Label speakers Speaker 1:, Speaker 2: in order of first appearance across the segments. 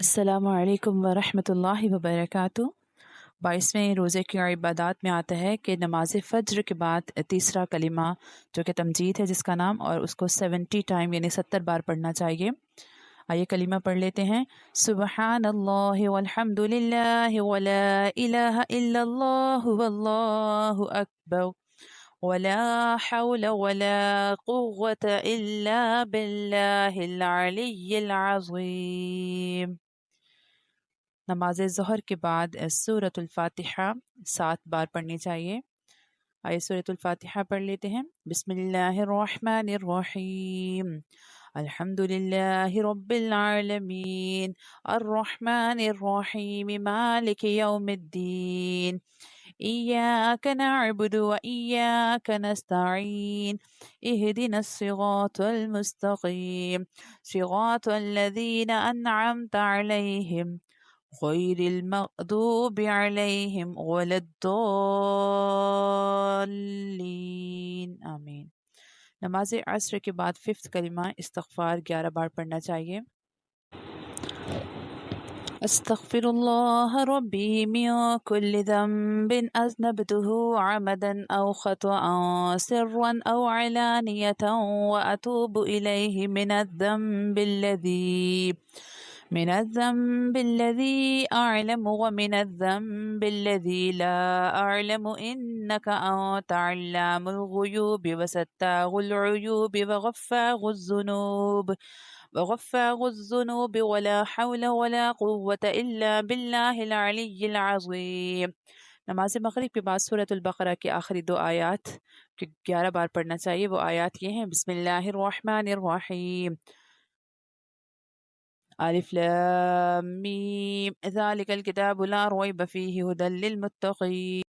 Speaker 1: السلام علیکم ورحمۃ اللہ وبرکاتہ۔ 22ویں روزے کی عبادات میں آتا ہے کہ نماز فجر کے بعد تیسرا کلمہ جو کہ تمجید ہے جس کا نام، اور اس کو 70 ٹائم یعنی 70 بار پڑھنا چاہیے۔ آئیے کلمہ پڑھ لیتے ہیں۔ سبحان اللہ والحمد للہ ولا الہ الا اللہ واللہ اکبر ولا حول ولا قوة الا باللہ العلی العظیم۔ نماز ظہر کے بعد سورۃ الفاتحہ 7 بار پڑھنی چاہیے۔ آئیے سورۃ الفاتحہ پڑھ لیتے ہیں۔ بسم اللہ الرحمن الرحیم، الحمد للہ رب العالمین، الرحمن الرحیم، مالک یوم الدین، ایاک نعبد و ایاک نستعین، اہدنا الصراط المستقیم، صراط الذین انعمت علیہم غیر المغضوب علیہم ولا الضالین، آمین۔ نماز عصر کے بعد 5th کلمہ استغفار 11 بار پڑھنا چاہیے۔ استغفر اللہ ربی من کل ذنب اذنبته عمدا او خطأ سرا او علانیة واتوب الیہ من الذنب الذي أعلم ومن الذنب الذي لا أعلم إنك أنت علام الغيوب وستار العيوب وغفار الذنوب ولا حول ولا قوة إلا بالله العلي العظيم۔ نماز مغرب کے بعد سورۃ البقرہ کی آخری 2 آیات 11 بار پڑھنا چاہیے۔ وہ آیات یہ ہیں: بسم اللہ الرحمن الرحیم، الف لام میم، ذلك الكتاب لا ريب فيه هدى للمتقين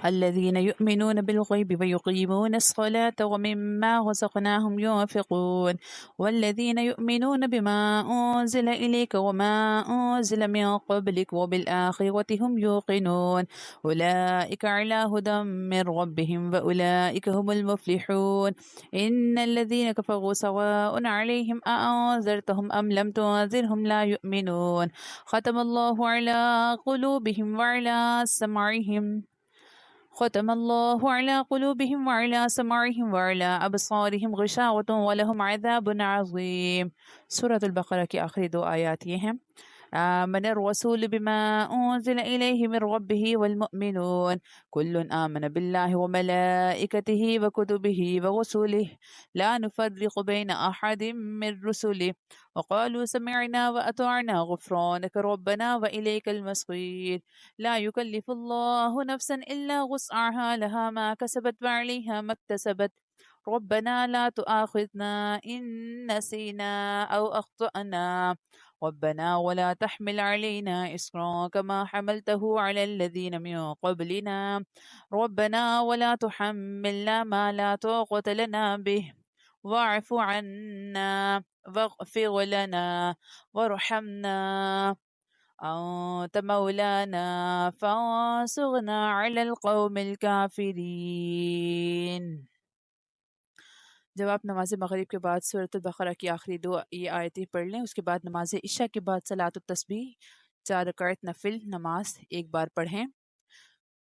Speaker 1: الذين يؤمنون بالغيب ويقيمون الصلاة ومما رزقناهم ينفقون والذين يؤمنون بما أنزل إليك وما أنزل من قبلك وبالآخرة هم يوقنون أولئك على هدى من ربهم وأولئك هم المفلحون إن الذين كفروا سواء عليهم أأنذرتهم أم لم تنذرهم لا يؤمنون ختم الله على قلوبهم وعلى سمعهم وعلى أبصارهم غشاوة ولهم عذاب عظيم۔ سورة البقرہ کی آخری 2 آیات یہ ہیں: آمن الرسول بما أنزل إليه من ربه والمؤمنون كل آمن بالله وملائكته وكتبه ورسله لا نفرق بين أحد من رسله وقالوا سمعنا وأطعنا غفرانك ربنا وإليك المصير لا يكلف الله نفسا إلا وسعها لها ما كسبت وعليها ما اكتسبت ربنا لا تؤاخذنا إن نسينا أو أخطأنا ربنا ولا تحمل علينا إصرا كما حملته على الذين من قبلنا ربنا ولا تحملنا ما لا طاقة لنا به واعف عنا واغفر لنا وارحمنا أنت مولانا فانصرنا على القوم الكافرين۔ جب آپ نماز مغرب کے بعد سورۃ البقرہ کی آخری 2 یہ آیتیں پڑھ لیں، اس کے بعد نماز عشاء کے بعد صلاۃ التسبیح 4 رکعت نفل نماز 1 بار پڑھیں،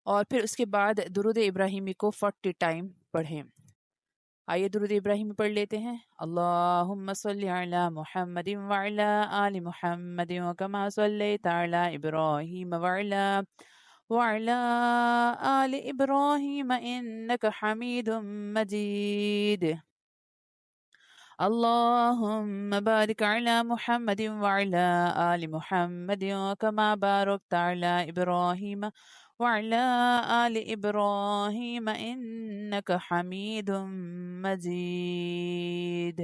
Speaker 1: اور پھر اس کے بعد درود ابراہیمی کو 40 ٹائم پڑھیں۔ آئیے درود ابراہیمی پڑھ لیتے ہیں۔ اللہم صلی علی محمد وعلی آل محمد کما صلیت علی ابراہیم وعلی آل ابراہیم انک حمید مجید۔ اللہم بارک علی محمد وعلی آل محمد کما بارکت علی ابراہیم وعلی آل ابراہیم انک حمید مجید۔